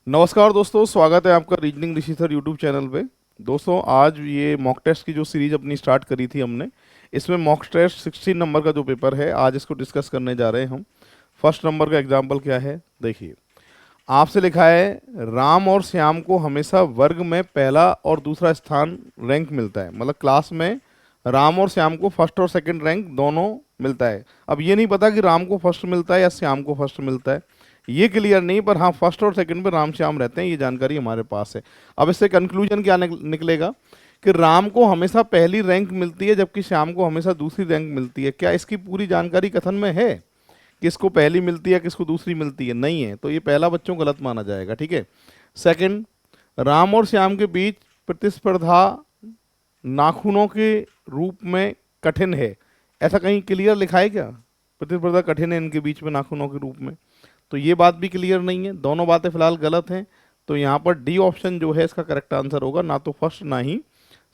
नमस्कार दोस्तों, स्वागत है आपका रीजनिंग ऋषि सर यूट्यूब चैनल पे। दोस्तों, आज ये मॉक टेस्ट की जो सीरीज अपनी स्टार्ट करी थी हमने, इसमें मॉक टेस्ट 16 नंबर का जो पेपर है, आज इसको डिस्कस करने जा रहे हैं हम। फर्स्ट नंबर का एग्जाम्पल क्या है, देखिए। आपसे लिखा है, राम और श्याम को हमेशा वर्ग में पहला और दूसरा स्थान रैंक मिलता है। मतलब क्लास में राम और श्याम को फर्स्ट और सेकंड रैंक दोनों मिलता है। अब ये नहीं पता कि राम को फर्स्ट मिलता है या श्याम को फर्स्ट मिलता है, ये क्लियर नहीं, पर हाँ फर्स्ट और सेकंड पे राम श्याम रहते हैं, ये जानकारी हमारे पास है। अब इससे कंक्लूजन क्या निकलेगा कि राम को हमेशा पहली रैंक मिलती है जबकि श्याम को हमेशा दूसरी रैंक मिलती है। क्या इसकी पूरी जानकारी कथन में है, किसको पहली मिलती है किसको दूसरी मिलती है? नहीं है, तो ये पहला बच्चों गलत माना जाएगा। ठीक है। सेकंड, राम और श्याम के बीच प्रतिस्पर्धा नाखूनों के रूप में कठिन है। ऐसा कहीं क्लियर लिखा है क्या? प्रतिस्पर्धा कठिन है इनके बीच में नाखूनों के रूप में, तो ये बात भी क्लियर नहीं है। दोनों बातें फिलहाल गलत हैं। तो यहाँ पर डी ऑप्शन जो है इसका करेक्ट आंसर होगा, ना तो फर्स्ट ना ही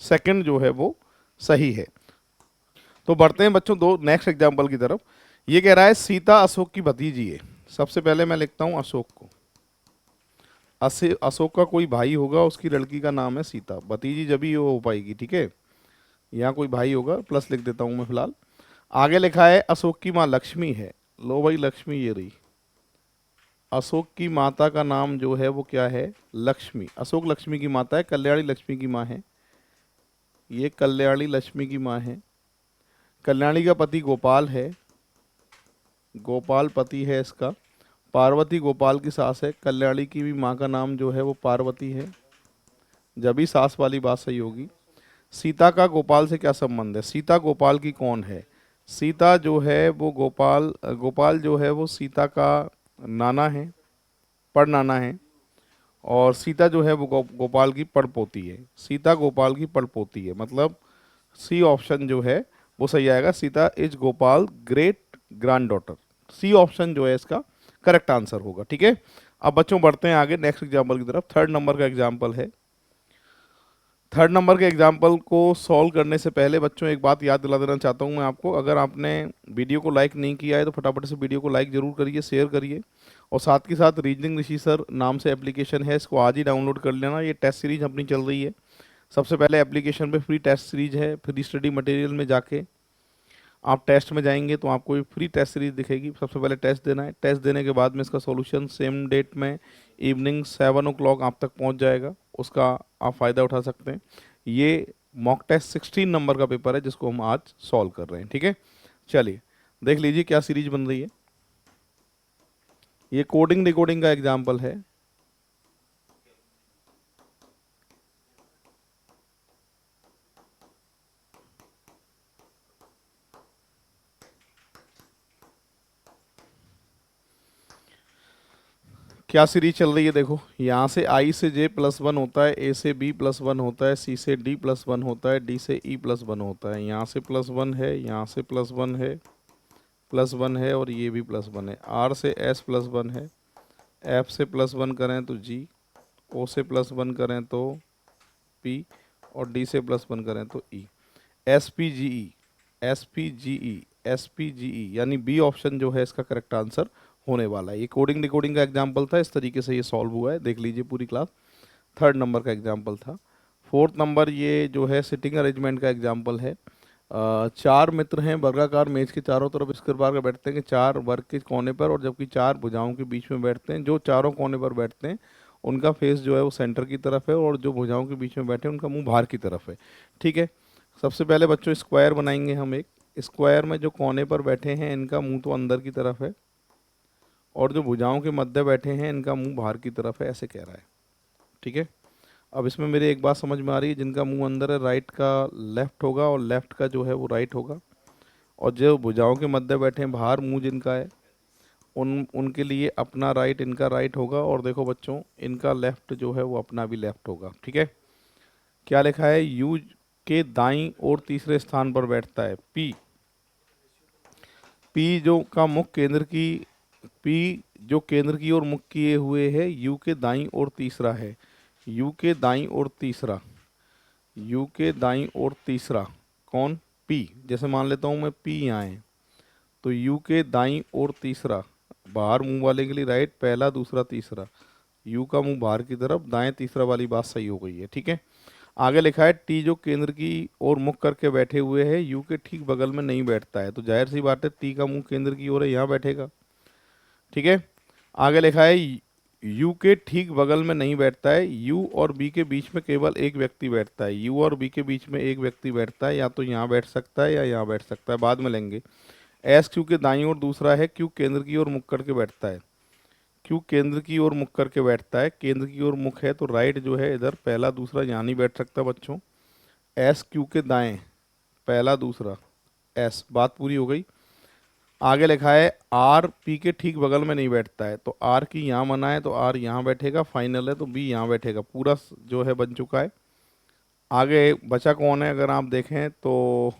सेकंड जो है वो सही है। तो बढ़ते हैं बच्चों दो नेक्स्ट एग्जाम्पल की तरफ। ये कह रहा है सीता अशोक की भतीजी है। सबसे पहले मैं लिखता हूँ अशोक को। अशोक का कोई भाई होगा, उसकी लड़की का नाम है सीता, भतीजी जब ही वो हो पाएगी। ठीक है, यहाँ कोई भाई होगा, प्लस लिख देता हूँ मैं फिलहाल। आगे लिखा है अशोक की माँ लक्ष्मी है। लो भाई, लक्ष्मी ये रही। अशोक की माता का नाम जो है वो क्या है? लक्ष्मी। अशोक लक्ष्मी की माता है, कल्याणी लक्ष्मी की माँ है। ये कल्याणी लक्ष्मी की माँ है। कल्याणी का पति गोपाल है, गोपाल पति है इसका। पार्वती गोपाल की सास है। कल्याणी की भी माँ का नाम जो है वो पार्वती है, जब भी सास वाली बात सही होगी। सीता का गोपाल से क्या संबंध है? सीता गोपाल की कौन है? सीता जो है वो गोपाल जो है वो सीता का नाना है, परनाना है। और सीता जो है वो गोपाल की पड़पोती है। सीता गोपाल की पड़पोती है, मतलब सी ऑप्शन जो है वो सही आएगा। Sita is Gopal great granddaughter. C option जो है इसका करेक्ट आंसर होगा। ठीक है। अब बच्चों बढ़ते हैं आगे नेक्स्ट एग्जाम्पल की तरफ। थर्ड नंबर का एग्जाम्पल है। थर्ड नंबर के एग्जाम्पल को सॉल्व करने से पहले बच्चों एक बात याद दिला देना चाहता हूँ मैं आपको। अगर आपने वीडियो को लाइक नहीं किया है तो फटाफट से वीडियो को लाइक जरूर करिए, शेयर करिए। और साथ के साथ रीजनिंग ऋषि सर नाम से एप्लीकेशन है, इसको आज ही डाउनलोड कर लेना। ये टेस्ट सीरीज अपनी चल रही है। सबसे पहले एप्लीकेशन पे फ्री टेस्ट सीरीज है, फ्री स्टडी मटेरियल में जाके आप टेस्ट में जाएंगे तो आपको फ्री टेस्ट सीरीज दिखेगी। सबसे पहले टेस्ट देना है, टेस्ट देने के बाद में इसका सॉल्यूशन सेम डेट में इवनिंग 7 o'clock आप तक पहुंच जाएगा। उसका आप फ़ायदा उठा सकते हैं। ये मॉक टेस्ट 16 नंबर का पेपर है जिसको हम आज सॉल्व कर रहे हैं। ठीक है, चलिए देख लीजिए क्या सीरीज बन रही है। ये कोडिंग डिकोडिंग का एग्जाम्पल है। क्या सीरीज चल रही है देखो, यहाँ से आई से जे प्लस वन होता है, ए से बी प्लस वन होता है, सी से डी प्लस वन होता है, डी से ई प्लस वन होता है। यहाँ से प्लस वन है, यहाँ से प्लस वन है, प्लस वन है, और ये भी प्लस वन है। आर से एस प्लस वन है, एफ से प्लस वन करें तो जी, ओ से प्लस वन करें तो पी, और डी से प्लस वन करें तो ई। एस पी जी ई, एस पी जी ई, एस पी जी ई, यानी बी ऑप्शन जो है इसका करेक्ट आंसर होने वाला है। ये कोडिंग डिकोडिंग का एग्जाम्पल था, इस तरीके से ये सॉल्व हुआ है, देख लीजिए पूरी क्लास। थर्ड नंबर का एग्जाम्पल था। फोर्थ नंबर ये जो है सिटिंग अरेंजमेंट का एग्जाम्पल है। चार मित्र हैं, वर्गाकार मेज के चारों तरफ इस प्रकार के बैठते हैं कि चार वर्ग के कोने पर, और जबकि चार भुजाओं के बीच में बैठते हैं। जो चारों कोने पर बैठते हैं उनका फेस जो है वो सेंटर की तरफ है, और जो भुजाओं के बीच में बैठे हैं उनका मुंह बाहर की तरफ है। ठीक है। सबसे पहले बच्चों स्क्वायर बनाएंगे हम एक। स्क्वायर में जो कोने पर बैठे हैं इनका मुंह तो अंदर की तरफ है, और जो भुजाओं के मध्य बैठे हैं इनका मुंह बाहर की तरफ है, ऐसे कह रहा है। ठीक है। अब इसमें मेरी एक बात समझ में आ रही है, जिनका मुंह अंदर है राइट का लेफ्ट होगा, और लेफ्ट का जो है वो राइट होगा। और जो भुजाओं के मध्य बैठे हैं बाहर मुंह जिनका है, उनके लिए अपना राइट, इनका राइट होगा। और देखो बच्चों, इनका लेफ्ट जो है वो अपना भी लेफ्ट होगा। ठीक है। क्या लिखा है? यू के दाईं और तीसरे स्थान पर बैठता है पी। पी जो का मुख केंद्र की, पी जो केंद्र की ओर मुख किए हुए है, यू के दाईं ओर तीसरा है। यू के दाईं ओर तीसरा, यू के दाईं ओर तीसरा कौन? पी। जैसे मान लेता हूँ मैं पी यहाँ है, तो यू के दाईं ओर तीसरा, बाहर मुंह वाले के लिए राइट, पहला दूसरा तीसरा, यू का मुंह बाहर की तरफ, दाएं तीसरा वाली बात सही हो गई है, ठीक है। आगे लिखा है टी जो केंद्र की ओर मुख करके बैठे हुए है, यू के ठीक बगल में नहीं बैठता है, तो जाहिर सी बात है टी का मुंह केंद्र की ओर है, यहाँ बैठेगा, ठीक है। आगे लिखा है यू के ठीक बगल में नहीं बैठता है, यू और बी के बीच में केवल एक व्यक्ति बैठता है, यू और बी के बीच में एक व्यक्ति बैठता है, या तो यहाँ बैठ सकता है या यहाँ बैठ सकता है, बाद में लेंगे। एस क्यू के दाईं ओर दूसरा है, क्यू केंद्र की ओर मुख करके बैठता है, क्यू केंद्र की ओर मुख करके बैठता है, केंद्र की ओर मुख है तो राइट जो है इधर पहला दूसरा यहाँ नहीं बैठ सकता बच्चों। एस क्यू के दाएं पहला दूसरा एस, बात पूरी हो गई। आगे लिखा है आर पी के ठीक बगल में नहीं बैठता है, तो आर की यहाँ मना है तो आर यहाँ बैठेगा, फाइनल है तो बी यहाँ बैठेगा, पूरा जो है बन चुका है। आगे बचा कौन है, अगर आप देखें तो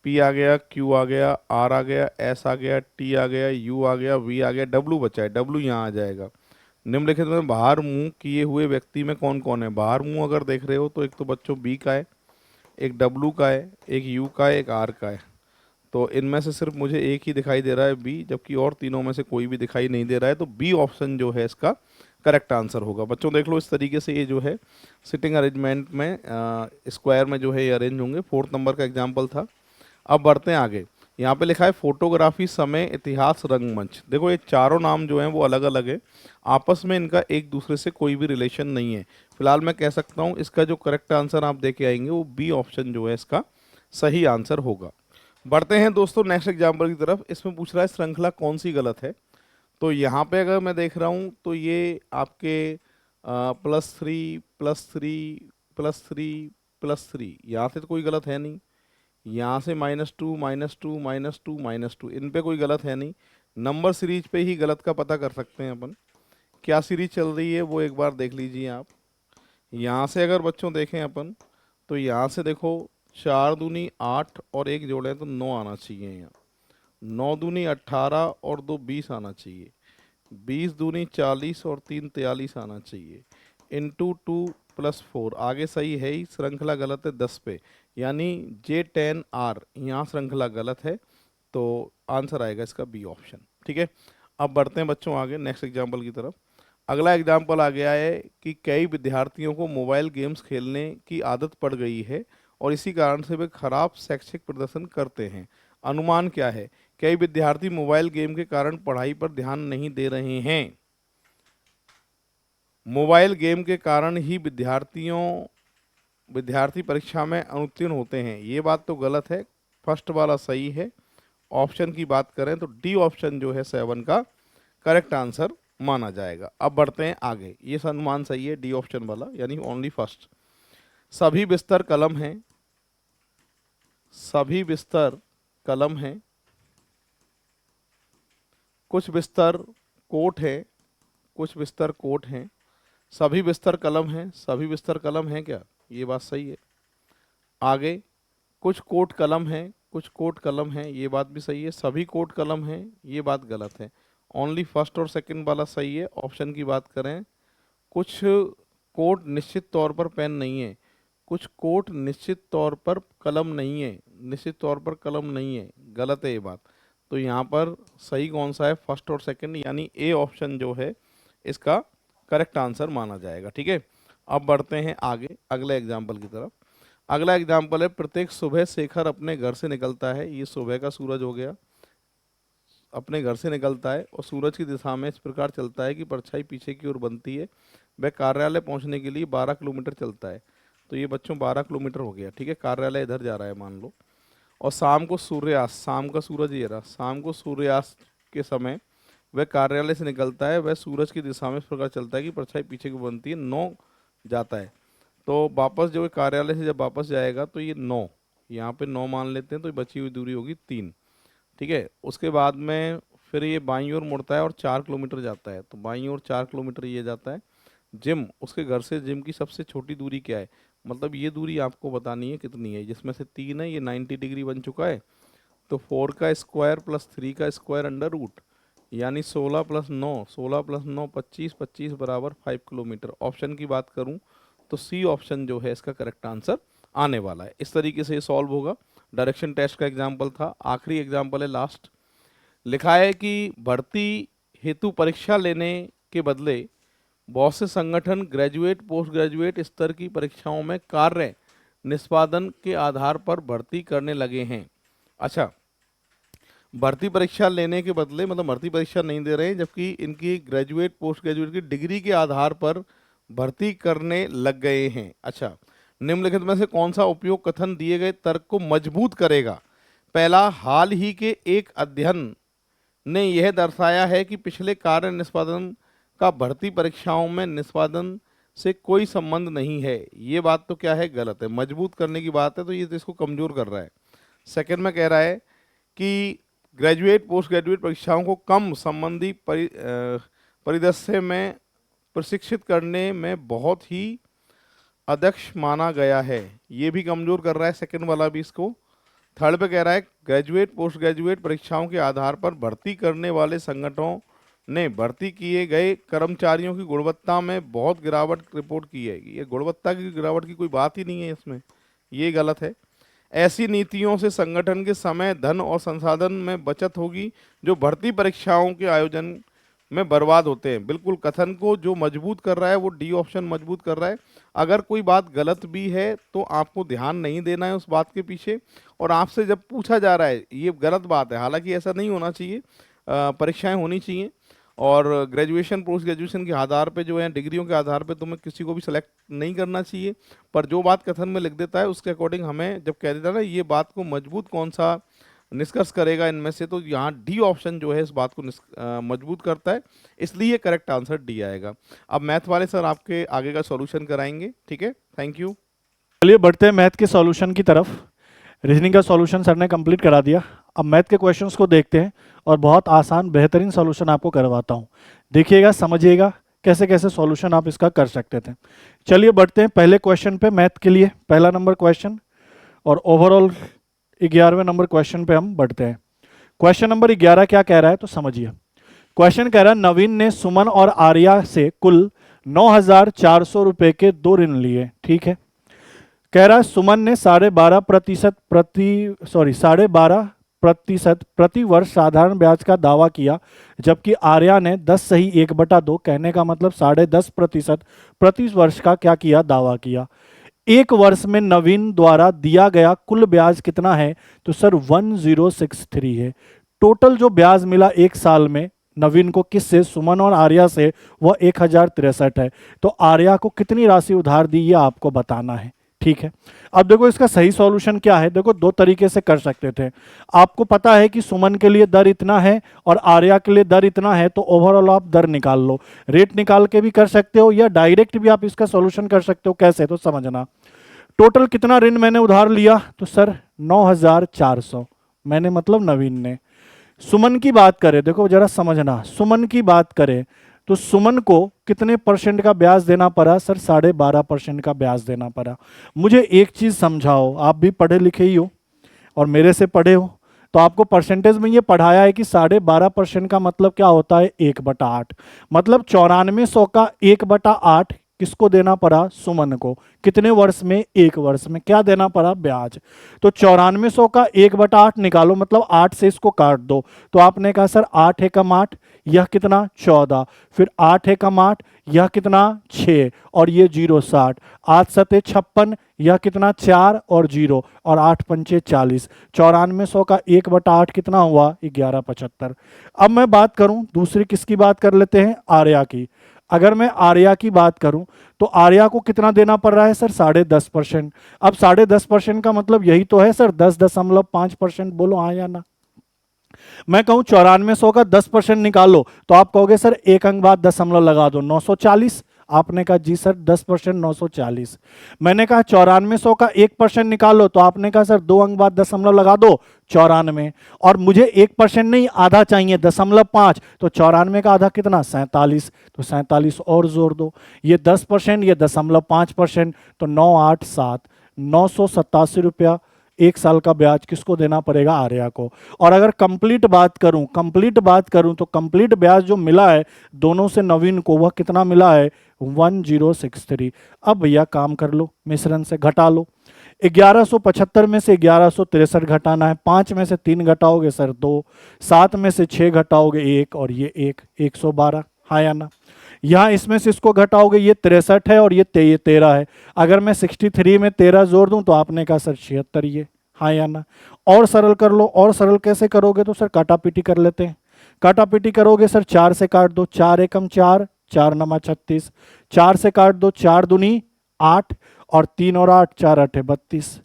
पी आ गया, क्यू आ गया, आर आ गया, एस आ गया, टी आ गया, यू आ गया, वी आ गया, डब्लू बचा है, डब्लू यहाँ आ जाएगा। निम्नलिखित में बाहर मुंह किए हुए व्यक्ति में कौन कौन है, बाहर मुंह अगर देख रहे हो तो एक तो बच्चों बी का है, एक डब्लू का है, एक यू का है, एक आर का है। तो इनमें से सिर्फ मुझे एक ही दिखाई दे रहा है बी, जबकि और तीनों में से कोई भी दिखाई नहीं दे रहा है, तो बी ऑप्शन जो है इसका करेक्ट आंसर होगा। बच्चों देख लो इस तरीके से ये जो है सिटिंग अरेंजमेंट में स्क्वायर में जो है ये अरेंज होंगे। 4th नंबर का एग्जाम्पल था। अब बढ़ते हैं आगे। यहाँ पे लिखा है फोटोग्राफी, समय, इतिहास, रंगमंच। देखो ये चारों नाम जो हैं वो अलग अलग है, आपस में इनका एक दूसरे से कोई भी रिलेशन नहीं है। फिलहाल मैं कह सकता हूँ इसका जो करेक्ट आंसर आप देके आएंगे वो बी ऑप्शन जो है इसका सही आंसर होगा। बढ़ते हैं दोस्तों नेक्स्ट एग्जाम्पल की तरफ। इसमें पूछ रहा है श्रृंखला कौन सी गलत है। तो यहाँ पे अगर मैं देख रहा हूँ तो ये आपके +3 +3 +3 +3, यहाँ से तो कोई गलत है नहीं, यहाँ से -2 -2 -2 -2, इन पे कोई गलत है नहीं। नंबर सीरीज पे ही गलत का पता कर सकते हैं अपन। क्या सीरीज चल रही है वो एक बार देख लीजिए आप। यहाँ से अगर बच्चों देखें अपन तो यहाँ से देखो 4 दूनी 8 और एक जोड़े तो 9 आना चाहिए यहाँ। 9 दूनी 18 और 2 20 आना चाहिए। 20 दूनी 40 और 3 43 आना चाहिए। इंटू 2 +4 आगे सही है ही, श्रृंखला गलत है 10 पे, यानी J10R यहाँ श्रृंखला गलत है, तो आंसर आएगा इसका बी ऑप्शन, ठीक है। अब बढ़ते हैं बच्चों आगे नेक्स्ट एग्जाम्पल की तरफ। अगला एग्जाम्पल आ गया है कि कई विद्यार्थियों को मोबाइल गेम्स खेलने की आदत पड़ गई है और इसी कारण से वे खराब शैक्षिक प्रदर्शन करते हैं। अनुमान क्या है। कई विद्यार्थी मोबाइल गेम के कारण पढ़ाई पर ध्यान नहीं दे रहे हैं। मोबाइल गेम के कारण ही विद्यार्थी परीक्षा में अनुत्तीर्ण होते हैं, ये बात तो गलत है। फर्स्ट वाला सही है। ऑप्शन की बात करें तो डी ऑप्शन जो है 7 का करेक्ट आंसर माना जाएगा। अब बढ़ते हैं आगे। ये अनुमान सही है डी ऑप्शन वाला, यानी ओनली फर्स्ट। सभी बिस्तर कलम हैं, सभी बिस्तर कलम हैं, कुछ बिस्तर कोट है, कुछ बिस्तर कोट हैं, सभी बिस्तर कलम हैं, सभी बिस्तर कलम हैं क्या, ये बात सही है। आगे कुछ कोट कलम है, कुछ कोट कलम है, ये बात भी सही है। सभी कोट कलम हैं, ये बात गलत है। ओनली फर्स्ट और सेकंड वाला सही है। ऑप्शन की बात करें, कुछ कोट निश्चित तौर पर पेन नहीं है, कुछ कोट निश्चित तौर पर कलम नहीं है, निश्चित तौर पर कलम नहीं है, गलत है ये बात। तो यहाँ पर सही कौन सा है, फर्स्ट और सेकंड, यानी ए ऑप्शन जो है इसका करेक्ट आंसर माना जाएगा, ठीक है। अब बढ़ते हैं आगे अगले एग्जाम्पल की तरफ। अगला एग्जाम्पल है प्रत्येक सुबह शेखर अपने घर से निकलता है, ये सुबह का सूरज हो गया, अपने घर से निकलता है और सूरज की दिशा में इस प्रकार चलता है कि परछाई पीछे की ओर बनती है। वह कार्यालय पहुंचने के लिए 12 किलोमीटर चलता है। तो ये बच्चों 12 किलोमीटर हो गया, ठीक है। कार्यालय इधर जा रहा है मान लो, और शाम को सूर्यास्त, शाम का सूरज ये रहा, शाम को सूर्यास्त के समय वह कार्यालय से निकलता है। वह सूरज की दिशा में इस प्रकार चलता है कि परछाई पीछे की बनती है, 9 जाता है। तो वापस जो है कार्यालय से जब वापस जाएगा तो ये 9, यहाँ पे 9 मान लेते हैं, तो बची हुई दूरी होगी 3, ठीक है। उसके बाद में फिर ये बाईं ओर मुड़ता है और 4 किलोमीटर जाता है, तो बाईं ओर 4 किलोमीटर ये जाता है। जिम, उसके घर से जिम की सबसे छोटी दूरी क्या है, मतलब ये दूरी आपको बतानी है कितनी है, जिसमें से 3 है, ये 90 डिग्री बन चुका है। तो 4 का स्क्वायर प्लस 3 का स्क्वायर अंडर रूट, यानी 16 + 9, 16 + 9 25, 25 बराबर 5 किलोमीटर। ऑप्शन की बात करूं तो सी ऑप्शन जो है इसका करेक्ट आंसर आने वाला है। इस तरीके से ये सॉल्व होगा। डायरेक्शन टेस्ट का एग्जाम्पल था। आखिरी एग्जाम्पल है लास्ट। लिखा है कि भर्ती हेतु परीक्षा लेने के बदले बहुत से संगठन ग्रेजुएट पोस्ट ग्रेजुएट स्तर की परीक्षाओं में कार्य निष्पादन के आधार पर भर्ती करने लगे हैं। अच्छा, भर्ती परीक्षा लेने के बदले मतलब भर्ती परीक्षा नहीं दे रहे हैं, जबकि इनकी ग्रेजुएट पोस्ट ग्रेजुएट की डिग्री के आधार पर भर्ती करने लग गए हैं। अच्छा, निम्नलिखित में से कौन सा उपयोग कथन दिए गए तर्क को मजबूत करेगा? पहला, हाल ही के एक अध्ययन ने यह दर्शाया है कि पिछले कार्य निष्पादन का भर्ती परीक्षाओं में निष्पादन से कोई संबंध नहीं है। ये बात तो क्या है, गलत है। मजबूत करने की बात है तो ये तो इसको कमजोर कर रहा है। सेकंड में कह रहा है कि ग्रेजुएट पोस्ट ग्रेजुएट परीक्षाओं को कम संबंधी परिदृश्य में प्रशिक्षित करने में बहुत ही अदक्ष माना गया है। ये भी कमजोर कर रहा है सेकंड वाला भी इसको। थर्ड पे कह रहा है ग्रेजुएट पोस्ट ग्रेजुएट परीक्षाओं के आधार पर भर्ती करने वाले संगठनों ने भर्ती किए गए कर्मचारियों की गुणवत्ता में बहुत गिरावट रिपोर्ट की है। ये गुणवत्ता की गिरावट की कोई बात ही नहीं है इसमें, ये गलत है। ऐसी नीतियों से संगठन के समय, धन और संसाधन में बचत होगी जो भर्ती परीक्षाओं के आयोजन में बर्बाद होते हैं। बिल्कुल कथन को जो मजबूत कर रहा है वो डी ऑप्शन मजबूत कर रहा है। अगर कोई बात गलत भी है तो आपको ध्यान नहीं देना है उस बात के पीछे, और आपसे जब पूछा जा रहा है ये गलत बात है, हालांकि ऐसा नहीं होना चाहिए, परीक्षाएं होनी चाहिए और ग्रेजुएशन पोस्ट ग्रेजुएशन के आधार पे जो है डिग्रियों के आधार पे तुम्हें किसी को भी सिलेक्ट नहीं करना चाहिए। पर जो बात कथन में लिख देता है उसके अकॉर्डिंग हमें जब कह देता है ना ये बात को मजबूत कौन सा निष्कर्ष करेगा इनमें से, तो यहाँ डी ऑप्शन जो है इस बात को मजबूत करता है, इसलिए करेक्ट आंसर डी आएगा। अब मैथ वाले सर आपके आगे का सॉल्यूशन कराएंगे, ठीक है, थैंक यू। चलिए बढ़ते हैं मैथ के सॉल्यूशन की तरफ। रीजनिंग का सॉल्यूशन सर ने कंप्लीट करा दिया। अब मैथ के क्वेश्चंस को देखते हैं और बहुत आसान बेहतरीन सॉल्यूशन आपको करवाता हूँ। देखिएगा, समझिएगा कैसे कैसे सॉल्यूशन आप इसका कर सकते थे। चलिए बढ़ते हैं पहले क्वेश्चन पे मैथ के लिए, पहला नंबर क्वेश्चन, और ओवरऑल 11वें नंबर क्वेश्चन पे हम बढ़ते हैं। क्वेश्चन नंबर 11 क्या कह रहा है तो समझिए। क्वेश्चन कह रहा है नवीन ने सुमन और आर्या से कुल 9,400 रुपए के 2 ऋण लिए। ठीक है, कह रहा है सुमन ने 12.5% प्रति वर्ष साधारण ब्याज का दावा किया, जबकि आर्या ने 10 सही 1/2, कहने का मतलब 10.5% प्रति वर्ष का क्या किया, दावा किया। एक वर्ष में नवीन द्वारा दिया गया कुल ब्याज कितना है? तो सर 1063 है। टोटल जो ब्याज मिला एक साल में नवीन को किससे, सुमन और आर्या से, वह 1063 है। तो आर्या को कितनी राशि उधार दी ये आपको बताना है। ठीक है, अब देखो इसका सही सॉल्यूशन क्या है। देखो दो तरीके से कर सकते थे। आपको पता है कि सुमन के लिए दर इतना है और आर्या के लिए दर इतना है, तो ओवरऑल आप दर निकाल लो। रेट निकाल के भी कर सकते हो या डायरेक्ट भी आप इसका सॉल्यूशन कर सकते हो। कैसे तो समझना। टोटल कितना ऋण मैंने उधार लिया? तो सर 9,400 मैंने, मतलब नवीन ने। सुमन की बात करें, देखो जरा समझना, सुमन की बात करें तो सुमन को कितने परसेंट का ब्याज देना पड़ा? सर 12.5% का ब्याज देना पड़ा। मुझे एक चीज समझाओ, आप भी पढ़े लिखे ही हो और मेरे से पढ़े हो, तो आपको परसेंटेज में ये पढ़ाया है कि 12.5% का मतलब क्या होता है? 1/8। मतलब 9400 का 1/8 किसको देना पड़ा? सुमन को। कितने वर्ष में? एक वर्ष में। क्या देना पड़ा? ब्याज। तो 9400 का 1/8 निकालो, मतलब 8 से इसको काट दो। तो आपने कहा सर 8 एकम 8, यह कितना? 14। फिर 8 एकम 8, यह कितना? 6, और ये 0 60। 8 सते 56, यह कितना? 4 और 0, और 8 पंचे 40। 9400 का 1/8 कितना हुआ? 1175। अब मैं बात करूं दूसरी, किसकी बात कर लेते हैं? आर्या की। अगर मैं आर्या की बात करूं तो आर्या को कितना देना पड़ रहा है? सर 10.5%। अब 10.5% का मतलब यही तो है सर 10.5%। बोलो हाँ या ना। मैं कहूं 9400 का 10% निकालो तो आप कहोगे सर एक अंक बाद दशमलव लगा दो, 940। आपने कहा जी सर 10% 940। मैंने कहा 9400 का 1% निकालो तो आपने कहा सर 2 अंक बाद दशमलव लगा दो, 94। और मुझे 1% नहीं आधा चाहिए, 0.5। तो 94 का आधा कितना? 47। तो 47 और जोड़ दो, ये 10%, ये 0.5%, तो 987, 987 रुपया एक साल का ब्याज किसको देना पड़ेगा? आर्या को। और अगर कंप्लीट बात करूं तो कंप्लीट ब्याज जो मिला है दोनों से नवीन को, वह कितना मिला है? 1063। अब भैया काम कर लो, मिश्रण से घटा लो। 1175 में से 1163 घटाना है। 5 में से 3 घटाओगे सर 2, 7 में से 6 घटाओगे 1, और ये 1, 112। हाँ या ना? यहाँ इसमें से इसको घटाओगे, ये 63 है और ये 13 है। अगर मैं 63 में 13 जोड़ दूं तो आपने कहा सर 76 ये, हाँ या ना। और सरल कर लो, और सरल कैसे करोगे, तो सर काटा पीटी कर लेते हैं। काटा पीटी करोगे सर, 4 से काट दो, 4 एकम 4, 4 नमा 36, 4 से काट दो, 4 दूनी 8 और 3 और 8, 4 8 32।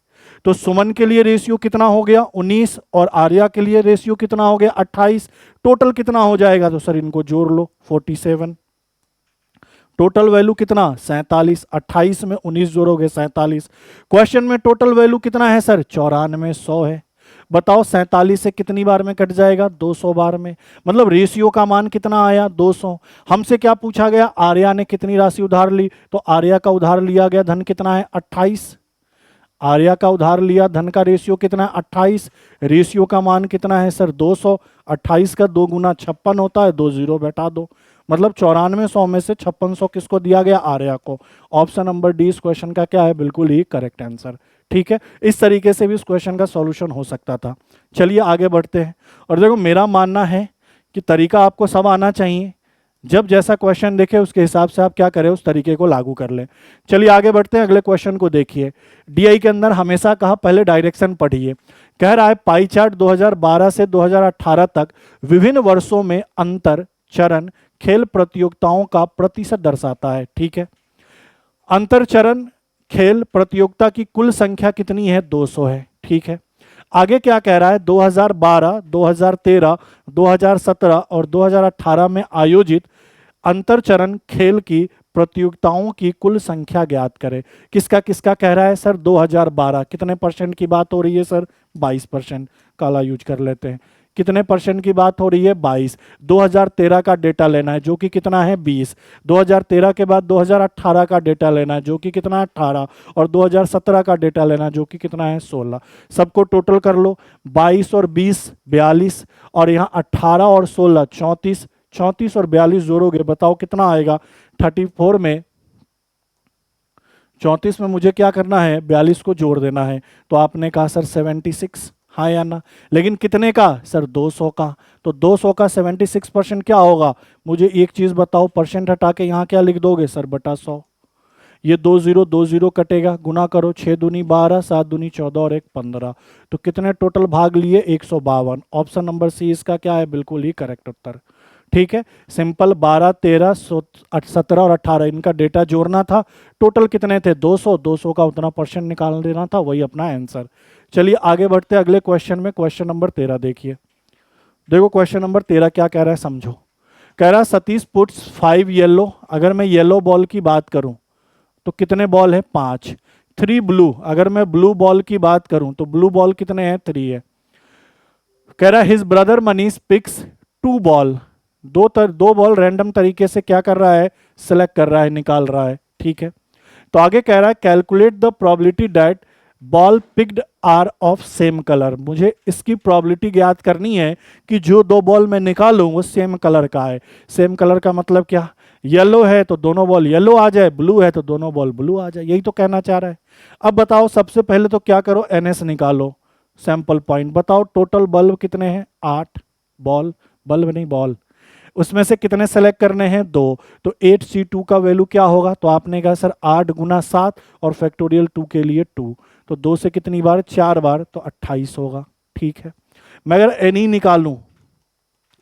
तो सुमन के लिए रेशियो कितना हो गया 19 और आर्या के लिए रेशियो कितना हो गया 28। टोटल कितना हो जाएगा, तो सर इनको जोड़ लो 47। टोटल वैल्यू कितना 47, 28 में 19 जोड़ोगे 47। क्वेश्चन में टोटल वैल्यू कितना है सर 94, 100 है। बताओ 47 से कितनी बार में कट जाएगा 200 बार में, मतलब रेशियो का मान कितना आया 200। हमसे क्या पूछा गया, आर्या ने कितनी राशि उधार ली, तो आर्या का उधार लिया गया धन कितना है 28। आर्या का उधार लिया धन का रेशियो कितना है 28, रेशियो का मान कितना है सर 200। 28 का 2 गुना 56 होता है, 2 जीरो बैठा दो, मतलब 9400 में से 5600 किसको दिया गया, आर्या को। ऑप्शन नंबर डी इस क्वेश्चन का क्या है, बिल्कुल ही करेक्ट आंसर। ठीक है, इस तरीके से भी इस क्वेश्चन का सॉल्यूशन हो सकता था। चलिए आगे बढ़ते हैं। और देखो मेरा मानना है कि तरीका आपको सब आना चाहिए, जब जैसा क्वेश्चन देखे उसके हिसाब से आप क्या करें, उस तरीके को लागू कर लें। चलिए आगे बढ़ते हैं, अगले क्वेश्चन को देखिए। डीआई के अंदर हमेशा कहा पहले डायरेक्शन पढ़िए। कह रहा है पाई चार्ट 2012 से 2018 तक विभिन्न वर्षों में अंतर चरण खेल प्रतियोगिताओं का प्रतिशत दर्शाता है। ठीक है, अंतर चरण खेल प्रतियोगिता की कुल संख्या कितनी है 200 है। ठीक है, आगे क्या कह रहा है 2012, 2013, 2017 और 2018 में आयोजित अंतरचरण खेल की प्रतियोगिताओं की कुल संख्या ज्ञात करें। किसका किसका कह रहा है सर 2012, कितने परसेंट की बात हो रही है सर 22%, काला यूज कर लेते हैं। कितने परसेंट की बात हो रही है 22। 2013 का डेटा लेना है जो कि कितना है 20। 2013 के बाद 2018 का डेटा लेना है जो कि कितना है 18 और 2017 का डेटा लेना है जो कि कितना है 16। सबको टोटल कर लो, 22 और 20 42 और यहाँ 18 और 16 34। 34 और 42 जोड़ोगे, बताओ कितना आएगा 34 में। 34 में मुझे क्या करना है 42 को जोड़ देना है, तो आपने कहा सर 76, हाँ या ना। लेकिन कितने का सर 200 का, तो 200 का 76% क्या होगा, मुझे एक चीज बताओ, परसेंट हटा के यहाँ क्या लिख दोगे सर बटा 100। ये 2 जीरो कटेगा, गुना करो, 6 दूनी 12, 7 दूनी 14 और 1 15। तो कितने टोटल भाग लिए 152। ऑप्शन नंबर सी इसका क्या है, बिल्कुल ही करेक्ट उत्तर। ठीक है, सिंपल 12, 13, 17 और 18 इनका डेटा जोड़ना था। टोटल कितने थे 200, 200 का उतना परसेंट निकाल देना था, वही अपना आंसर। चलिए आगे बढ़ते हैं अगले क्वेश्चन में। क्वेश्चन नंबर 13 देखिए। देखो क्वेश्चन नंबर 13 क्या कह रहा है समझो। कह रहा है सतीश पुट्स 5 येलो, अगर मैं येलो बॉल की बात करूं तो कितने बॉल है 5। 3 ब्लू, अगर मैं ब्लू बॉल की बात करूं तो ब्लू बॉल कितने हैं 3 है। कह रहा है his brother Manish picks 2 ball, दो बॉल रैंडम तरीके से क्या कर रहा है सिलेक्ट कर रहा है, निकाल रहा है। ठीक है, तो आगे कह रहा है calculate the probability that ball picked are of same colour. मुझे इसकी प्रोबेबिलिटी ज्ञात करनी है कि जो 2 बॉल मैं निकालूं वो सेम कलर का है। सेम कलर का मतलब क्या, येलो है तो दोनों बॉल येलो आ जाए, ब्लू है तो दोनों बॉल ब्लू आ जाए, यही तो कहना चाह रहा है। अब बताओ सबसे पहले तो क्या करो एनएस निकालो, सैंपल पॉइंट बताओ। टोटल बल्ब कितने हैं 8 बॉल, बल्ब नहीं बॉल, उसमें से कितने सेलेक्ट करने हैं 2। तो 8C2 का वैल्यू क्या होगा, तो आपने कहा सर 8 गुना 7 और फैक्टोरियल 2 के लिए 2, तो 2 से कितनी बार 4 बार, तो 28 होगा। ठीक है, मैं अगर एनी निकालूं,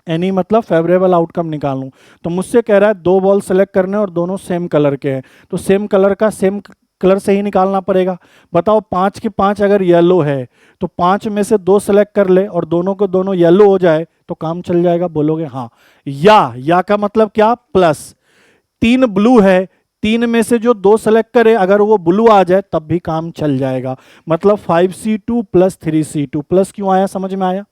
एनी मतलब फेवरेबल आउटकम निकालूं, तो मुझसे कह रहा है 2 बॉल सेलेक्ट करने और दोनों सेम कलर के हैं, तो सेम कलर का सेम कलर से ही निकालना पड़ेगा। बताओ 5 की 5 अगर येलो है तो 5 में से 2 सेलेक्ट कर ले और दोनों को दोनों येलो हो जाए तो काम चल जाएगा, बोलोगे हाँ। या का मतलब क्या, प्लस 3 ब्लू है, 3 में से जो 2 सेलेक्ट करे अगर वो ब्लू आ जाए तब भी काम चल जाएगा। मतलब 5C2 प्लस 3C2, प्लस क्यों आया समझ में आया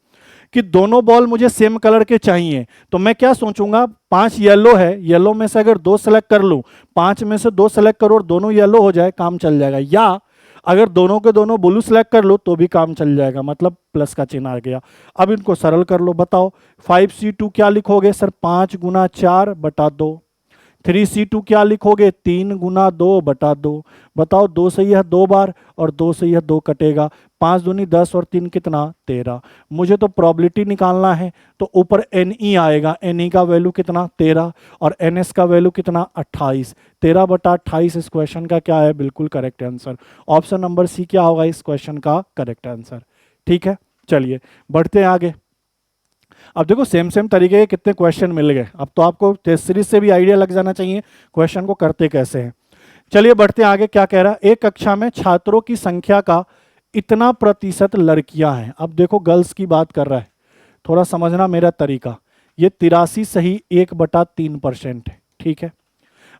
कि दोनों बॉल मुझे सेम कलर के चाहिए, तो मैं क्या सोचूंगा 5 येलो है, येलो में से अगर 2 सेलेक्ट कर लूं, 5 में से 2 सेलेक्ट करो और दोनों येलो हो जाए, काम चल जाएगा। या अगर दोनों के दोनों ब्लू सेलेक्ट कर लो तो भी काम चल जाएगा, मतलब प्लस का चिन्ह आ गया। अब इनको सरल कर लो, बताओ 5C2 क्या लिखोगे सर 5 गुना 4 बटा 2, 3C2 क्या लिखोगे, 3 गुना 2/2। बताओ 2 से यह 2 बार और 2 से यह 2 कटेगा, 5 दूनी 10 और 3 कितना 13। मुझे तो प्रोबेबिलिटी निकालना है, तो ऊपर NE आएगा, NE का वैल्यू कितना 13 और NS का वैल्यू कितना 28। 13/28 इस क्वेश्चन का क्या है, बिल्कुल correct answer. Option number C क्या होगा इस क्वेश्चन का करेक्ट आंसर। ठीक है, चलिए बढ़ते हैं आगे। अब देखो सेम सेम तरीके के कितने क्वेश्चन मिल गए, अब तो आपको टेस्ट सीरीज से भी आइडिया लग जाना चाहिए क्वेश्चन को करते कैसे हैं। चलिए बढ़ते हैं आगे। क्या कह रहा है, एक कक्षा में छात्रों की संख्या का इतना प्रतिशत लड़कियां हैं। अब देखो गर्ल्स की बात कर रहा है, थोड़ा समझना मेरा तरीका। ये 83 सही 1/3% है, ठीक है।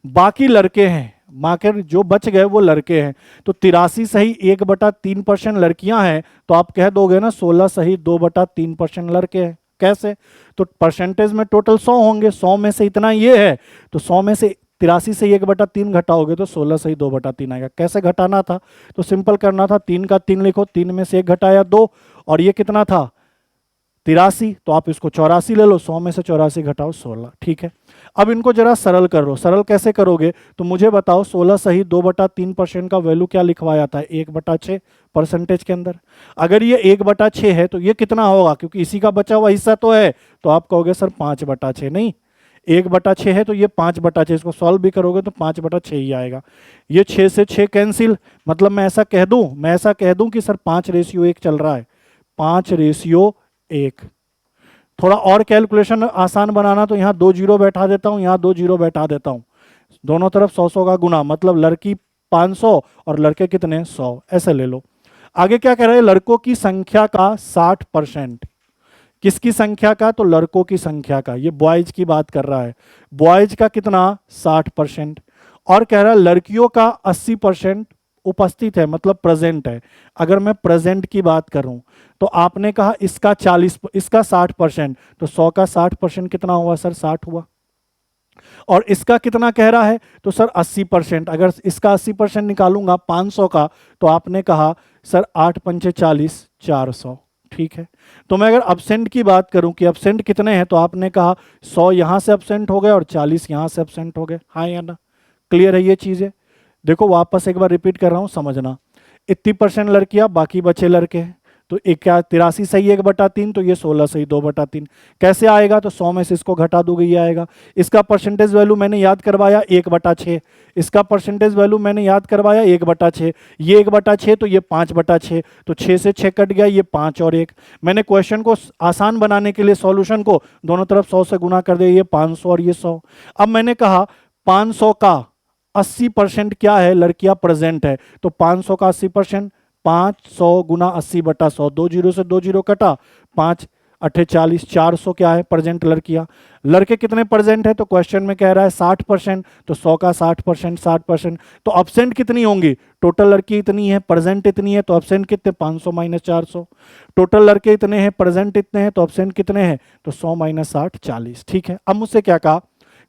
बाकी लड़के हैं, मार्कर जो बच गए वो लड़के हैं, तो 83 सही 1/3% लड़कियां हैं, तो आप कह दोगे ना 16 सही 2/3% लड़के हैं। कैसे, तो परसेंटेज में टोटल 100 होंगे, 100 में से इतना ये है, तो 100 में से 83 से 1/3 घटाओगे तो 16 सही 2/3 आएगा। कैसे घटाना था, तो सिंपल करना था, 3 का 3 लिखो, 3 में से 1 घटाया 2, और ये कितना था 83, तो आप इसको 84 ले लो, 100 में से 84 घटाओ 16। ठीक है, अब इनको जरा सरल कर लो। सरल कैसे करोगे, तो मुझे बताओ 16 सही 2/3% का वैल्यू क्या लिखवाया था, 1/6 परसेंटेज के अंदर। अगर ये 1/6 है तो ये कितना होगा, क्योंकि इसी का बचा हुआ हिस्सा तो है, तो आप कहोगे सर 5/6। नहीं, 1/6 है तो ये 5/6, इसको सॉल्व भी करोगे तो 5/6 ही आएगा। ये 6 से 6 कैंसिल, मतलब मैं ऐसा कह दूं कि सर 5:1 चल रहा है, 5:1। थोड़ा और कैलकुलेशन आसान बनाना तो यहाँ 2 जीरो बैठा देता हूँ, यहाँ 2 जीरो बैठा देता हूँ, दोनों तरफ 100 का गुना, मतलब लड़की 500 और लड़के कितने 100, ऐसे ले लो। आगे क्या कह रहे हैं, लड़कों की संख्या का 60%। किसकी संख्या का, तो लड़कों की संख्या का, ये बॉयज की बात कर रहा है। बॉयज का कितना 60%, और कह रहा है लड़कियों का 80% उपस्थित है, मतलब प्रेजेंट है। अगर मैं प्रेजेंट की बात करूं तो आपने कहा इसका 60%, तो 100 का 60% कितना हुआ सर 60 हुआ। और इसका कितना कह रहा है, तो सर 80%। अगर इसका 80% निकालूंगा 500 का, तो आपने कहा सर 8 पंचे 40, 400। ठीक है, तो मैं अगर अब्सेंट की बात करूं कि अब्सेंट कितने हैं, तो आपने कहा 100 यहां से अब्सेंट हो गए और 40 यहां से अब्सेंट हो गए। हाँ या ना, क्लियर है ये चीजें। देखो वापस एक बार रिपीट कर रहा हूं, समझना। 80% लड़कियां, बाकी बचे लड़के हैं, तो 83 सही 1/3, तो ये 16 सही 2/3। कैसे आएगा, तो 100 में से इसको घटा दोगे ये आएगा। इसका परसेंटेज वैल्यू मैंने याद करवाया 1/6, इसका परसेंटेज वैल्यू मैंने याद करवाया 1/6, ये 1/6 तो ये 5/6, तो 6 से 6 कट गया, ये 5 और 1। मैंने क्वेश्चन को आसान बनाने के लिए सॉल्यूशन को दोनों तरफ 100 से गुना कर दिया, ये 500 और ये 100। अब मैंने कहा 500 का 80% क्या है, लड़कियां प्रेजेंट है, तो 500 का 80%, 500 गुना 80/100, 2 जीरो से 2 जीरो कटा, 5 अट्ठे 40, 400 क्या है प्रेजेंट लड़कियां। लड़के कितने प्रेजेंट है, तो क्वेश्चन में कह रहा है 60%, तो 100 का 60%, 60%, तो अब्सेंट कितनी होंगी, टोटल लड़की इतनी है, प्रेजेंट इतनी है, तो अब्सेंट कितने 500 माइनस 400। टोटल लड़के इतने हैं, प्रेजेंट इतने हैं, तो अब्सेंट कितने हैं, तो 100 माइनस 60, 40। ठीक है, अब मुझसे क्या कहा,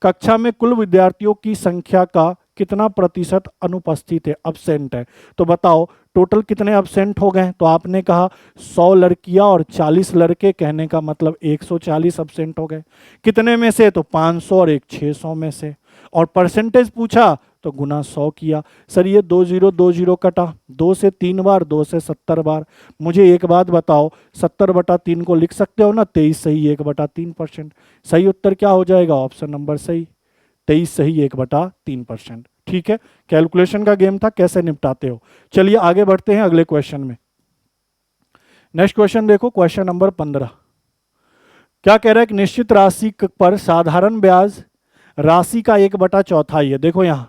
कक्षा में कुल विद्यार्थियों की संख्या का कितना प्रतिशत अनुपस्थित है, अब्सेंट है। तो बताओ टोटल कितने अब्सेंट हो गए, तो आपने कहा 100 लड़कियां और 40 लड़के, कहने का मतलब 140 अब्सेंट हो गए। कितने में से, तो 500 और 600 में से। और परसेंटेज पूछा तो गुना 100 किया। सर ये 2 जीरो 2 जीरो कटा, 2 से 3 बार, 2 से 70 बार। मुझे एक बात बताओ, 70/3 को लिख सकते हो ना, 23 सही 1/3%। सही उत्तर क्या हो जाएगा, ऑप्शन नंबर सही, 23 सही 1/3%। ठीक है, कैलकुलेशन का गेम था, कैसे निपटाते हो। चलिए आगे बढ़ते हैं अगले क्वेश्चन में। नेक्स्ट क्वेश्चन देखो, क्वेश्चन नंबर 15। क्या कह रहा है कि निश्चित राशि पर साधारण ब्याज राशि का 1/4 है। देखो यहां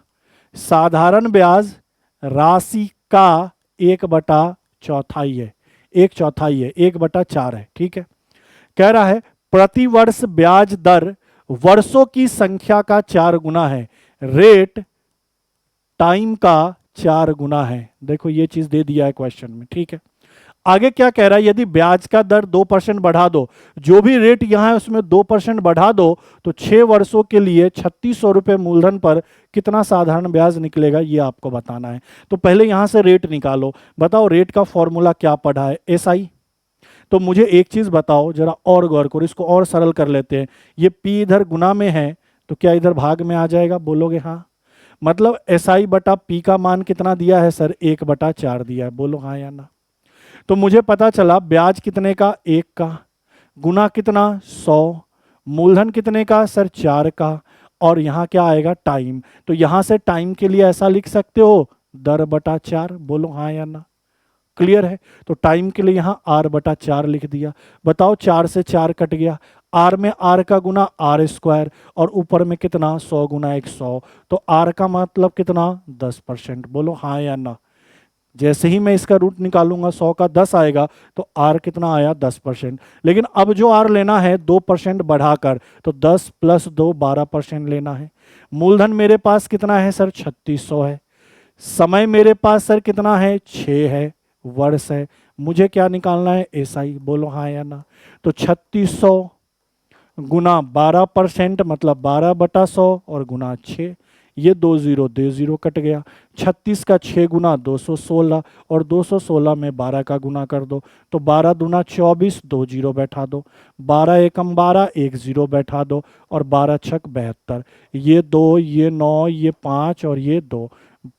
साधारण ब्याज राशि का 1/4 है, 1/4 है, 1/4 है। ठीक है, कह रहा है प्रति वर्ष ब्याज दर वर्षों की संख्या का 4 गुना है, रेट टाइम का 4 गुना है। देखो ये चीज दे दिया है क्वेश्चन में। ठीक है, आगे क्या कह रहा है, यदि ब्याज का दर 2% बढ़ा दो, जो भी रेट यहां है उसमें 2% बढ़ा दो, तो 6 वर्षों के लिए 3600 रुपये मूलधन पर कितना साधारण ब्याज निकलेगा, ये आपको बताना है। तो पहले यहां से रेट निकालो। बताओ रेट का फॉर्मूला क्या पढ़ा है, SI। तो मुझे एक चीज बताओ जरा और गौर करो, इसको और सरल कर लेते हैं। ये P इधर गुना में है, तो क्या इधर भाग में आ जाएगा, बोलोगे हाँ। मतलब SI बटा P का मान कितना दिया है सर, 1/4 दिया है, बोलो हाँ या ना। तो मुझे पता चला ब्याज कितने का, 1 का, गुना कितना 100, मूलधन कितने का सर 4 का, और यहाँ क्या आएगा टाइम। तो यहाँ से टाइम के लिए ऐसा लिख सकते हो दर बटा 4, बोलो हाँ या ना। क्लियर है। तो टाइम के लिए यहाँ R/4 लिख दिया। बताओ 4 से 4 कट गया, R में R का गुना R², और ऊपर में कितना 100 गुना 100, तो R का मतलब कितना 10%, बोलो हाँ या ना। जैसे ही मैं इसका रूट निकालूंगा 100 का 10 आएगा, तो R कितना आया 10%। लेकिन अब जो R लेना है 2% बढ़ाकर, तो 10 + 2 12% लेना है। मूलधन मेरे पास कितना है सर 3600 है। समय मेरे पास सर कितना है 6 है, वर्ष है। मुझे क्या निकालना है SI, बोलो हाँ या ना। तो 3600 गुना 12% मतलब 12/100 और गुना 6, ये 2 0 दे 0 कट गया। 36 का 6 गुना 216, और 216 में 12 का गुना कर दो, तो 12 दूना 24, 2 0 बैठा दो, 12 एकम 12, 1 0 बैठा दो, और 12 छक 72, ये 2, ये 9, ये 5 और ये 2,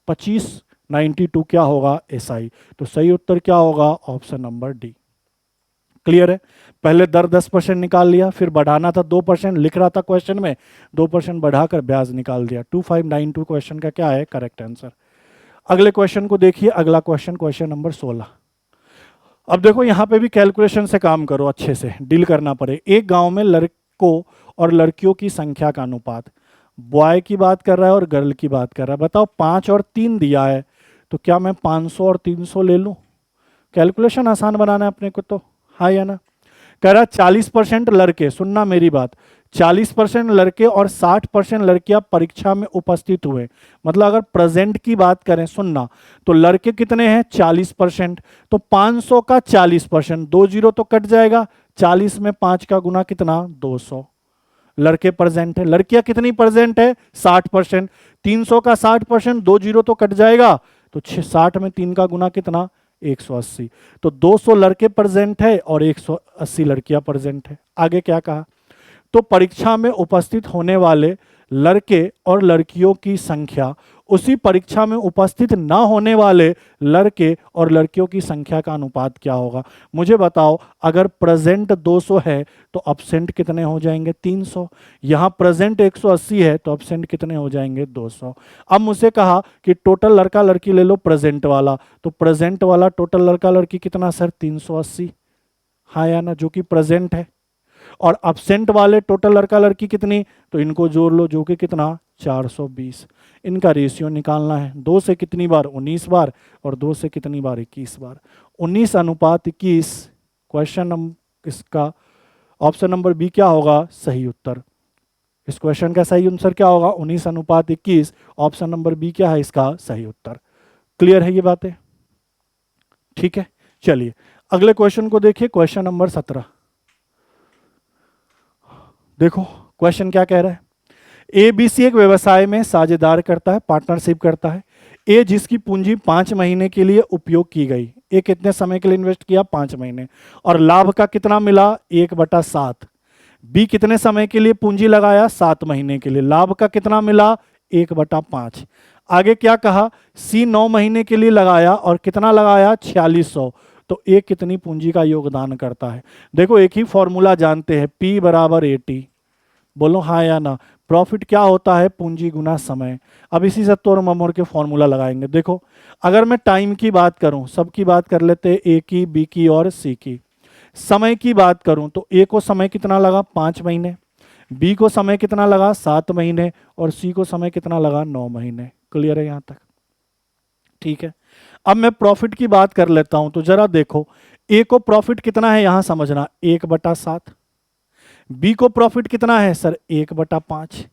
25, 92 क्या होगा SI। तो सही उत्तर क्या होगा, ऑप्शन नंबर डी। क्लियर है। पहले दर 10% निकाल लिया, फिर बढ़ाना था 2%, लिख रहा था क्वेश्चन में, 2% बढ़ाकर ब्याज निकाल दिया। 2592 क्वेश्चन का क्या है करेक्ट आंसर। अगले क्वेश्चन को देखिए, अगला क्वेश्चन, क्वेश्चन नंबर 16। अब देखो यहाँ पे भी कैलकुलेशन से काम करो, अच्छे से डील करना पड़े। एक गांव में लड़कों और लड़कियों की संख्या का अनुपात, बॉय की बात कर रहा है और गर्ल की बात कर रहा है। बताओ 5 और 3 दिया है, तो क्या मैं 500 और 300 ले लूं? कैलकुलेशन आसान बनाना है अपने को, तो हाँ या ना। कह रहा 40% लड़के, सुनना मेरी बात, 40% लड़के और 60% लड़कियां परीक्षा में उपस्थित हुए। मतलब अगर प्रेजेंट की बात करें, सुनना, तो लड़के कितने हैं 40%, तो 500 का 40%, 2 0 तो कट जाएगा, 40 में 5 का गुना कितना 200। लड़के प्रेजेंट है, लड़कियां कितनी प्रेजेंट है 60%, 300 का 60%, 2 0 तो कट जाएगा, तो 60 में 3 का गुना कितना 180। तो 200 लड़के प्रेजेंट है और 180 लड़कियां प्रेजेंट है। आगे क्या कहा, तो परीक्षा में उपस्थित होने वाले लड़के और लड़कियों की संख्या उसी परीक्षा में उपस्थित ना होने वाले लड़के और लड़कियों की संख्या का अनुपात क्या होगा। मुझे बताओ, अगर प्रेजेंट 200 है तो अब्सेंट कितने हो जाएंगे 300। यहाँ प्रेजेंट 180 है तो अब्सेंट कितने हो जाएंगे 200। अब मुझसे कहा कि टोटल लड़का लड़की ले लो प्रेजेंट वाला, तो प्रेजेंट वाला टोटल लड़का लड़की कितना सर 380, हाँ या ना, जो कि प्रेजेंट है। और अब्सेंट वाले टोटल लड़का लड़की कितनी, तो इनको जोड़ लो, जो कि कितना 420। इनका रेशियो निकालना है, 2 से कितनी बार 19 बार, और 2 से कितनी बार 21 बार, 19:21। क्वेश्चन नंबर इसका ऑप्शन नंबर बी क्या होगा सही उत्तर। इस क्वेश्चन का सही आंसर क्या होगा 19:21, ऑप्शन नंबर बी क्या है इसका सही उत्तर। क्लियर है ये बातें, ठीक है। चलिए अगले क्वेश्चन को देखिए, क्वेश्चन नंबर 17। देखो क्वेश्चन क्या कह रहा है, ABC एक व्यवसाय में साझेदार करता है, पार्टनरशिप करता है। ए जिसकी पूंजी 5 महीने के लिए उपयोग की गई, ए कितने समय के लिए इन्वेस्ट किया 5 महीने, और लाभ का कितना मिला 1/7। बी कितने समय के लिए पूंजी लगाया 7 महीने के लिए, लाभ का कितना मिला 1/5। आगे क्या कहा, सी 9 महीने के लिए लगाया और कितना लगाया 4600, तो ए कितनी पूंजी का योगदान करता है। देखो एक ही फॉर्मूला जानते हैं, P = AT, बोलो हाँ या ना। प्रॉफिट क्या होता है पूंजी गुना समय। अब इसी से तोड़ ममोड़ के फॉर्मूला लगाएंगे। देखो अगर मैं टाइम की बात करूं, सबकी बात कर लेते हैं, ए की, बी की और सी की। समय की बात करूं तो ए को समय कितना लगा 5 महीने, बी को समय कितना लगा 7 महीने, और सी को समय कितना लगा 9 महीने। क्लियर है यहां तक, ठीक है। अब मैं प्रॉफिट की बात कर लेता हूं, तो जरा देखो ए को प्रॉफिट कितना है यहां समझना 1/7, बी को प्रॉफिट कितना है सर 1/5,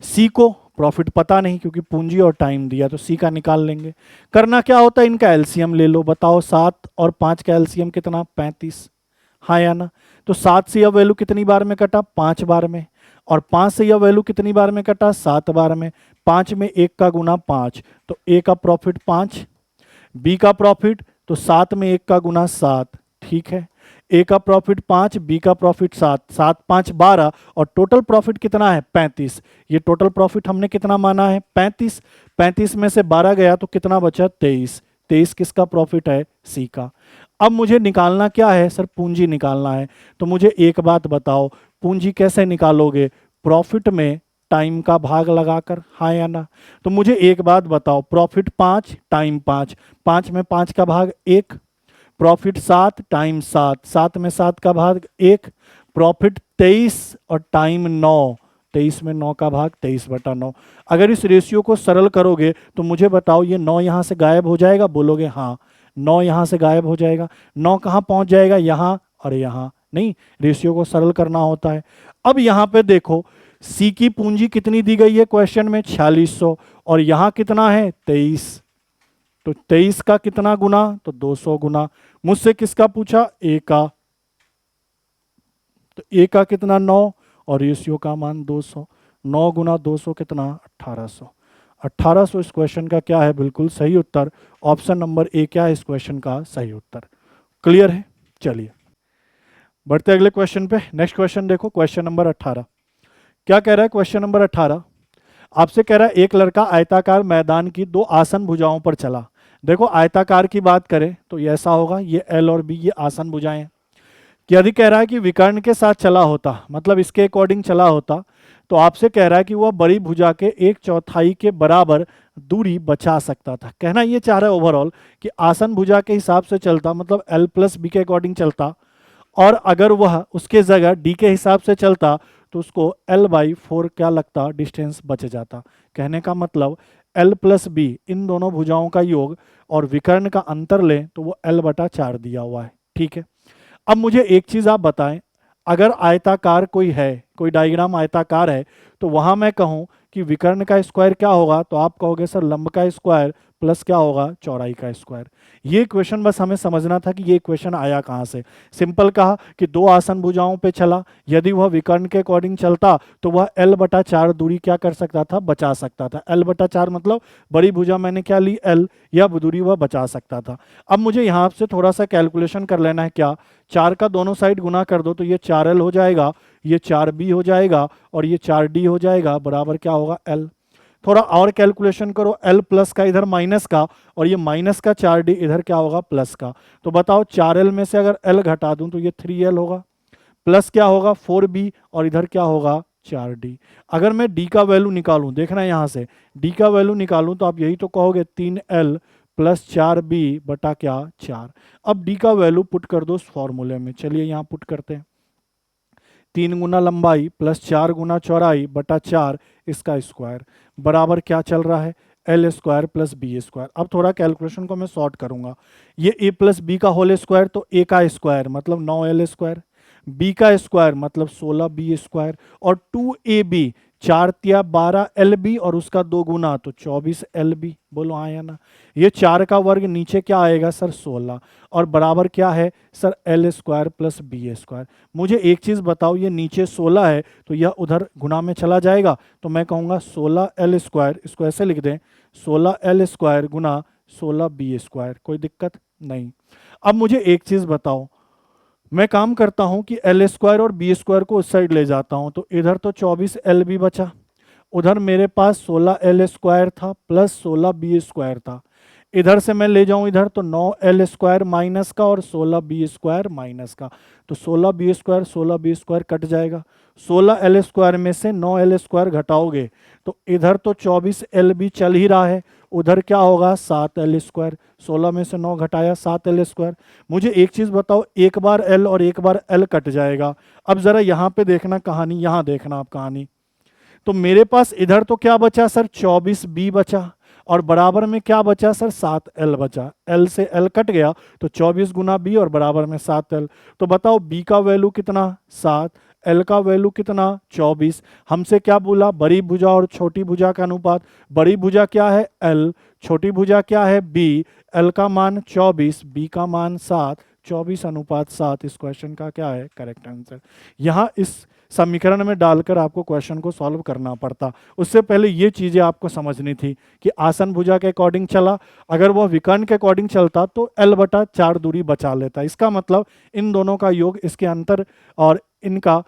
सी को प्रॉफिट पता नहीं क्योंकि पूंजी और टाइम दिया, तो सी का निकाल लेंगे। करना क्या होता है, इनका एलसीएम ले लो। बताओ 7 और 5 का एलसीएम कितना 35, हाँ या ना। तो 7 से यह वैल्यू कितनी बार में कटा 5 बार में, और 5 से यह वैल्यू कितनी बार में कटा 7 बार में। 5 में 1 का गुना 5, तो ए का प्रॉफिट 5, बी का प्रॉफिट तो 7 में 1 का गुना 7, ठीक है। ए का प्रॉफिट 5, बी का प्रॉफिट 7, 7 5 12 और टोटल प्रॉफिट कितना है 35। ये टोटल प्रॉफिट हमने कितना माना है 35, 35 में से 12 गया तो कितना बचा 23, 23 किसका प्रॉफिट है सी का। अब मुझे निकालना क्या है सर, पूंजी निकालना है। तो मुझे एक बात बताओ, पूंजी कैसे निकालोगे, प्रॉफिट में टाइम का भाग लगाकर, हाँ या ना। तो मुझे एक बात बताओ, प्रॉफिट 5 टाइम 5, 5 में 5 का भाग 1, प्रॉफिट 7 टाइम 7, 7 में 7 का भाग 1, प्रॉफिट 23 और टाइम 9, 23 में 9 का भाग 23/9। अगर इस रेशियो को सरल करोगे तो मुझे बताओ ये 9 यहाँ से गायब हो जाएगा, बोलोगे हाँ, 9 यहाँ से गायब हो जाएगा। 9 कहाँ पहुँच जाएगा, यहाँ और यहाँ, नहीं, रेशियो को सरल करना होता है। अब यहाँ पे देखो सी की पूंजी कितनी दी गई है क्वेश्चन में 4600 और यहाँ कितना है 23, तो 23 का कितना गुना, तो 200 गुना। मुझसे किसका पूछा, ए का, तो ए का कितना 9 और रेशियो का मान 200, 9 गुना 200 कितना 1800, 1800 इस क्वेश्चन का क्या है, बिल्कुल सही उत्तर। ऑप्शन नंबर ए क्या है इस क्वेश्चन का सही उत्तर। क्लियर है, चलिए बढ़ते अगले क्वेश्चन पे। नेक्स्ट क्वेश्चन देखो, क्वेश्चन नंबर 18 क्या कह रहा है। क्वेश्चन नंबर 18 आपसे कह रहा है एक लड़का आयताकार मैदान की 2 आसन भुजाओं पर चला। देखो आयताकार की बात करें तो ये ऐसा होगा, ये एल और बी ये आसन भुजाएं हैं। यदि कह रहा है कि विकर्ण के साथ चला होता, मतलब इसके अकॉर्डिंग चला होता, तो आपसे कह रहा है कि वह बड़ी भुजा के 1/4 के बराबर दूरी बचा सकता था। कहना ये चाह रहा है ओवरऑल कि आसन भुजा के हिसाब से चलता, मतलब एल प्लस बी के अकॉर्डिंग चलता, और अगर वह उसके जगह डी के हिसाब से चलता तो उसको L/4 क्या लगता, डिस्टेंस बच जाता। कहने का मतलब L प्लस बी इन दोनों भुजाओं का योग और विकर्ण का अंतर लें तो वो L/4 दिया हुआ है, ठीक है। अब मुझे एक चीज आप बताएं, अगर आयताकार कोई है, कोई डायग्राम आयताकार है, तो वहां मैं कहूं कि विकर्ण का स्क्वायर क्या होगा, तो आप कहोगे सर लंब का स्क्वायर प्लस क्या होगा, चौड़ाई का स्क्वायर। ये क्वेश्चन बस हमें समझना था कि ये क्वेश्चन आया कहाँ से। सिंपल कहा कि 2 आसन भुजाओं पे चला, यदि वह विकर्ण के अकॉर्डिंग चलता तो वह L/4 दूरी क्या कर सकता था, बचा सकता था। L/4 मतलब बड़ी भुजा मैंने क्या ली L, यह दूरी वह बचा सकता था। अब मुझे यहाँ से थोड़ा सा कैलकुलेशन कर लेना है, क्या 4 का दोनों साइड गुना कर दो तो ये 4L हो जाएगा, ये 4B हो जाएगा और ये 4D हो जाएगा, बराबर क्या होगा L। थोड़ा और कैलकुलेशन करो, L प्लस का इधर माइनस का और ये माइनस का 4D इधर क्या होगा प्लस का। तो बताओ 4L में से अगर L घटा दूं तो ये 3L होगा, प्लस क्या होगा 4B और इधर क्या होगा 4D। अगर मैं D का वैल्यू निकालूं, देखना यहाँ से D का वैल्यू निकालूं तो आप यही तो कहोगे 3L प्लस 4B बटा क्या 4। अब D का वैल्यू पुट कर दो उस फॉर्मूले में, चलिए यहाँ पुट करते हैं। 3 गुना लंबाई प्लस 4 गुना चौड़ाई बटा 4 इसका स्क्वायर बराबर क्या चल रहा है, L² प्लस B²। अब थोड़ा कैलकुलेशन को मैं सॉर्ट करूंगा, ये A प्लस बी का होल स्क्वायर तो A का स्क्वायर मतलब 9L², B का स्क्वायर मतलब 16B² और 2AB 4 तिया 12LB और उसका 2 गुना तो 24LB। बोलो हाँ या ना। ये 4 का वर्ग नीचे क्या आएगा सर 16 और बराबर क्या है सर L² प्लस B²। मुझे एक चीज़ बताओ, ये नीचे 16 है तो यह उधर गुना में चला जाएगा, तो मैं कहूँगा 16L², इसको ऐसे लिख दें 16L² गुना 16B²। कोई दिक्कत नहीं। अब मुझे एक चीज़ बताओ, मैं काम करता हूं कि L² और B² को उस साइड ले जाता हूं, तो इधर तो 24LB बचा, उधर मेरे पास 16L² था प्लस 16B² था, इधर से मैं ले जाऊं इधर तो 9L² माइनस का और 16B² माइनस का, तो 16B² कट जाएगा। 16L² में से 9L² घटाओगे तो इधर तो 24LB चल ही रहा है, उधर क्या होगा 7L²। 16 में से 9 घटाया 7L²। मुझे एक चीज़ बताओ, एक बार L और एक बार L कट जाएगा। अब ज़रा यहाँ पे देखना कहानी, यहाँ देखना आप कहानी, तो मेरे पास इधर तो क्या बचा सर 24B बचा और बराबर में क्या बचा सर 7L बचा। L से L कट गया तो 24 गुना B और बराबर में 7L। तो बताओ B का वैल्यू कितना 7, L का वैल्यू कितना 24। हमसे क्या बोला, बड़ी भुजा और छोटी भुजा का अनुपात। बड़ी भुजा क्या है L, छोटी भुजा क्या है B। L का मान 24, B का मान 7, 24 अनुपात 7 इस क्वेश्चन का क्या है करेक्ट आंसर। यहाँ इस समीकरण में डालकर आपको क्वेश्चन को सॉल्व करना पड़ता। उससे पहले ये चीज़ें आपको समझनी थी कि आसन भुजा के अकॉर्डिंग चला, अगर वह विकर्ण के अकॉर्डिंग चलता तो L/4 दूरी बचा लेता। इसका मतलब इन दोनों का योग, इसके अंतर और इनका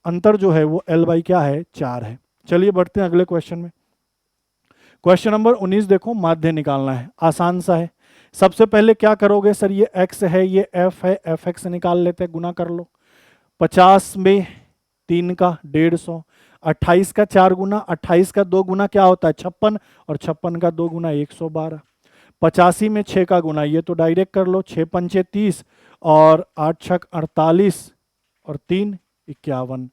अंतर जो है वो L/ क्या है, 4 है। चलिए बढ़ते हैं अगले क्वेश्चन में। क्वेश्चन नंबर 19 देखो, माध्य निकालना है, आसान सा है। सबसे पहले क्या करोगे सर, ये x है, ये f है, fx निकाल लेते हैं, गुना कर लो। 50 में 3 का 150, 28 का 4 गुना, 28 का 2 गुना क्या होता है 56, और 56 का 2 गुना 112। 85 में 6 का गुना, ये तो डायरेक्ट कर लो, 6 पंचे 30 और 8 छक 48 और 3 51,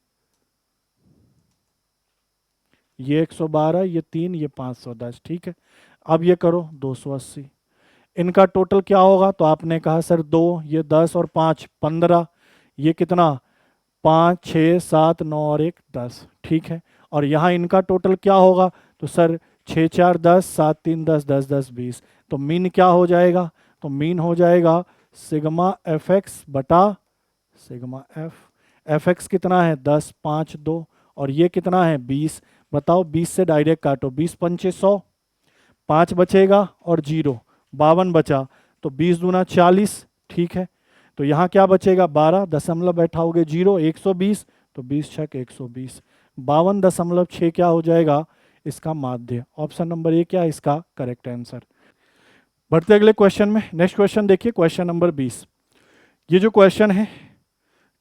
ये 112, ये 3, ये 510, ठीक है। अब ये करो 280, इनका टोटल क्या होगा, तो आपने कहा सर 2, ये 10 और 5 15, ये कितना 5 6 7 9 और 1 10, ठीक है। और यहाँ इनका टोटल क्या होगा, तो सर 6 4 10, 7 3 10, 10 10 20, तो मीन क्या हो जाएगा, तो मीन हो जाएगा सिग्मा एफ एक्स बटा सिग्मा एफ। एफ एक्स कितना है 10 5 2, और ये कितना है 20। बताओ 20 से डायरेक्ट काटो, 20 पंचे 100, 5 बचेगा और 0 52 बचा, तो 20 दूना 40, ठीक है। तो यहाँ क्या बचेगा 12, दशमलव बैठाओगे 0, 120, तो 20 छक 120, 52.6 क्या हो जाएगा इसका माध्य। ऑप्शन नंबर ए क्या है इसका करेक्ट आंसर। बढ़ते अगले क्वेश्चन में। नेक्स्ट क्वेश्चन देखिए, क्वेश्चन नंबर 20। ये जो क्वेश्चन है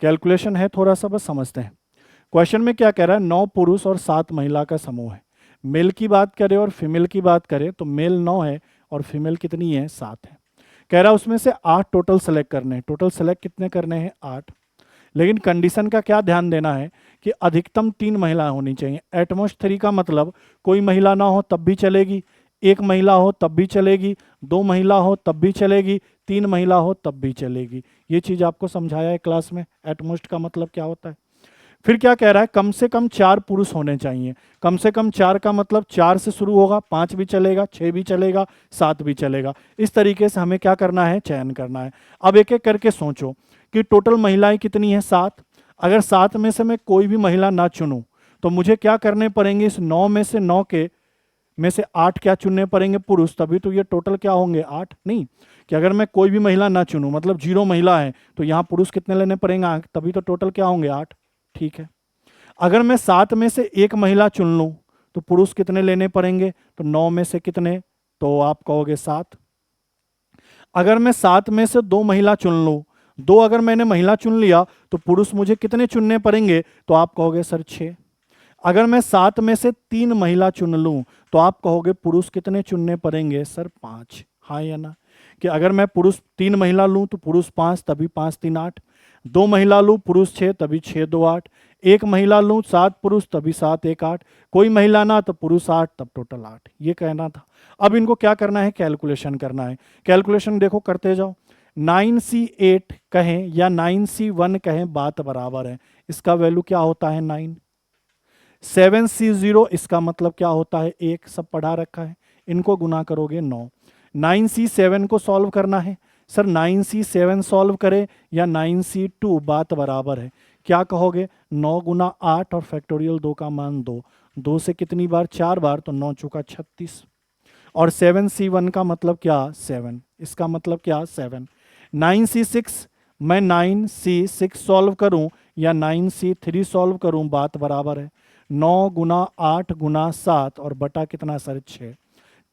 कैलकुलेशन है, थोड़ा सा बस समझते हैं। क्वेश्चन में क्या कह रहा है, 9 पुरुष और 7 महिला का समूह है। मेल की बात करें और फीमेल की बात करें तो मेल 9 है और फीमेल कितनी है 7 है। कह रहा है उसमें से 8 टोटल सेलेक्ट करने हैं। टोटल सेलेक्ट कितने करने हैं 8, लेकिन कंडीशन का क्या ध्यान देना है कि अधिकतम 3 महिला होनी चाहिए। एटमोस्ट 3 का मतलब कोई महिला ना हो तब भी चलेगी, 1 महिला हो तब भी चलेगी, 2 महिला हो तब भी चलेगी, 3 महिला हो तब भी चलेगी। ये चीज़ आपको समझाया है क्लास में, एटमोस्ट का मतलब क्या होता है। फिर क्या कह रहा है, कम से कम 4 पुरुष होने चाहिए। कम से कम 4 का मतलब 4 से शुरू होगा, 5 भी चलेगा, 6 भी चलेगा, 7 भी चलेगा। इस तरीके से हमें क्या करना है, चयन करना है। अब एक एक करके सोचो कि टोटल महिलाएं कितनी है 7। अगर 7 में से मैं कोई भी महिला ना चुनूं तो मुझे क्या करने पड़ेंगे, इस 9 में से 9 के में से 8 क्या चुनने पड़ेंगे पुरुष, तभी तो ये टोटल क्या होंगे 8। नहीं कि अगर मैं कोई भी महिला ना चुनूं मतलब 0 महिला है तो यहाँ पुरुष कितने लेने पड़ेंगे, तभी तो टोटल क्या होंगे 8, ठीक है। अगर मैं 7 में से 1 महिला चुन लूं तो पुरुष कितने लेने पड़ेंगे, तो 9 में से कितने, तो आप कहोगे 7। अगर मैं 7 में से 2 महिला चुन लूं, 2 अगर मैंने महिला चुन लिया तो पुरुष मुझे कितने चुनने पड़ेंगे, तो आप कहोगे सर 6। अगर मैं 7 में से 3 महिला चुन लूं तो आप कहोगे पुरुष कितने चुनने पड़ेंगे, सर 5। हाँ या ना, कि अगर मैं पुरुष 3 महिला लूं तो पुरुष 5, तभी 5 3 8, 2 महिला लूं पुरुष 6, तभी 6 2 8, 1 महिला लूं 7 पुरुष, तभी 7 1 8, कोई महिला ना तो पुरुष 8, तब टोटल 8। ये कहना था। अब इनको क्या करना है, कैलकुलेशन करना है। कैलकुलेशन देखो करते जाओ। 9C8 कहें या 9C1 कहें, बात बराबर है। इसका वैल्यू क्या होता है 9। 7C0 इसका मतलब क्या होता है 1, सब पढ़ा रखा है। इनको गुना करोगे 9। 9C7 को सॉल्व करना है। सर 9C7 सॉल्व करे या 9C2, बात बराबर है। क्या कहोगे 9 गुना 8 और फैक्टोरियल 2 का मान 2, 2 से कितनी बार 4 बार, तो 9 चौका 36। और 7C1 का मतलब क्या 7, इसका मतलब क्या 7। 9C6 मैं 9C6 सॉल्व करूं या 9C3 सॉल्व करूं, बात बराबर है। 9 गुना 8 गुना 7 और बटा कितना सर 6,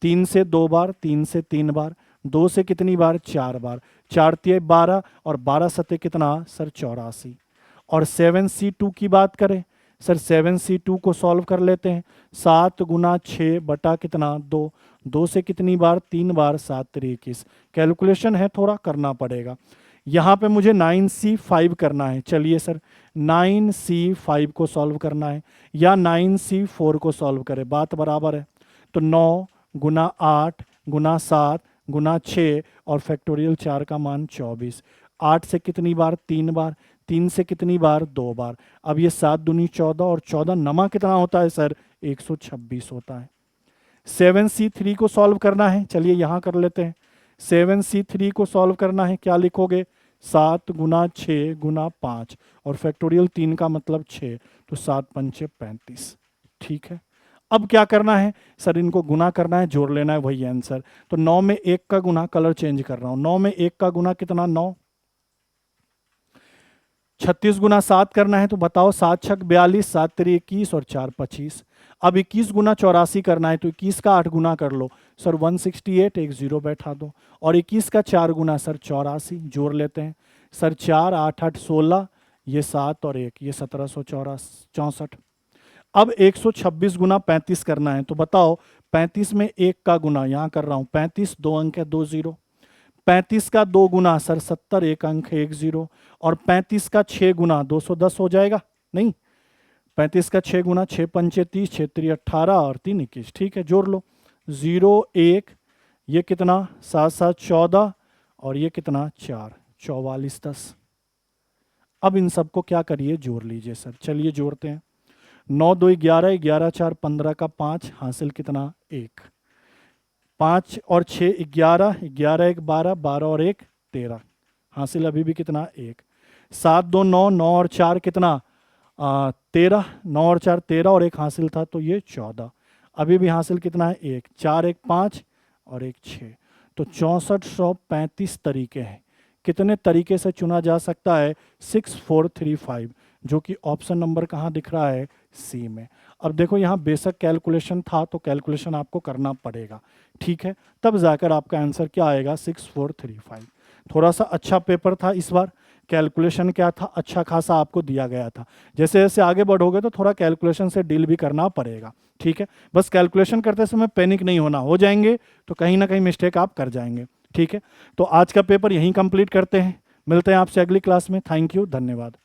3 से 2 बार, 3 से 3 बार, 2 से कितनी बार 4 बार, 4 तिये 12 और 12 सते कितना सर 84। और 7C2 की बात करें सर, 7C2 को सॉल्व कर लेते हैं। 7 गुना 6 बटा कितना 2, 2 से कितनी बार 3 बार, 7 3 21। कैलकुलेशन है थोड़ा करना पड़ेगा। यहाँ पे मुझे 9C5 करना है। चलिए सर 9C5 को सॉल्व करना है या 9C4 को सॉल्व करें, बात बराबर है। तो 9 गुना 8 गुना 7 गुना 6 और फैक्टोरियल 4 का मान 24। 8 से कितनी बार 3 बार, 3 से कितनी बार 2 बार। अब ये 7 दूनी 14 और 14 नमा कितना होता है सर 126 होता है। 7C3 को सॉल्व करना है। चलिए यहाँ कर लेते हैं। 7C3 को सॉल्व करना है, क्या लिखोगे 7 गुना 6 गुना 5 और फैक्टोरियल 3 का मतलब 6, तो 7 पंचे 35। ठीक है, अब क्या करना है सर, इनको गुना करना है, जोड़ लेना है, वही आंसर। तो 9 में 1 का गुना, कलर चेंज कर रहा हूं, 9 में 1 का गुना कितना, 9। 36 गुना 7 करना है, तो बताओ 7 छक 42, 7 तेरी 21 और 4 25। अब 21 गुना 84 करना है, तो 21 का 8 गुना कर लो सर 168, एक जीरो बैठा दो। और 21 का 4 गुना सर 84, जोड़ लेते हैं सर, 4 8 8 16, ये 7 और 1, ये 1764। अब 126 गुना 35 करना है, तो बताओ 35 में 1 का गुना, यहां कर रहा हूं 35, 2 अंक है 2 जीरो। 35 का 2 गुना सर 70, 1 अंक है 1 जीरो। और 35 का 6 गुना 210 हो जाएगा, नहीं 35 का 6 गुना 6 पंचे 30, 6 3 18 और 3 21। ठीक है, जोड़ लो 0 1, ये कितना 7 7 14 और ये कितना 4 44 10। अब इन सबको क्या करिए, जोड़ लीजिए सर। चलिए जोड़ते हैं, 9 2 11, 11 4 15 का 5, हासिल कितना 1। 5 और 6 11, 11 1 12, 12 और 1 13, हासिल अभी भी कितना 1। 7 2 9, 9 और 4 कितना 13, 9 और 4 13 और 1 हासिल था, तो ये 14, अभी भी हासिल कितना है 1। 4 1 5 और 1 6, तो 6435 तरीके हैं। कितने तरीके से चुना जा सकता है, 6435, जो कि ऑप्शन नंबर कहाँ दिख रहा है, सी में। अब देखो यहाँ बेसिक कैलकुलेशन था, तो कैलकुलेशन आपको करना पड़ेगा, ठीक है, तब जाकर आपका आंसर क्या आएगा, 6435। थोड़ा सा अच्छा पेपर था इस बार, कैलकुलेशन क्या था, अच्छा खासा आपको दिया गया था। जैसे जैसे आगे बढ़ोगे तो थोड़ा कैलकुलेशन से डील भी करना पड़ेगा, ठीक है। बस कैलकुलेशन करते समय पैनिक नहीं होना, हो जाएंगे तो कहीं ना कहीं मिस्टेक आप कर जाएंगे, ठीक है। तो आज का पेपर यहीं कंप्लीट करते हैं, मिलते हैं आपसे अगली क्लास में। थैंक यू, धन्यवाद।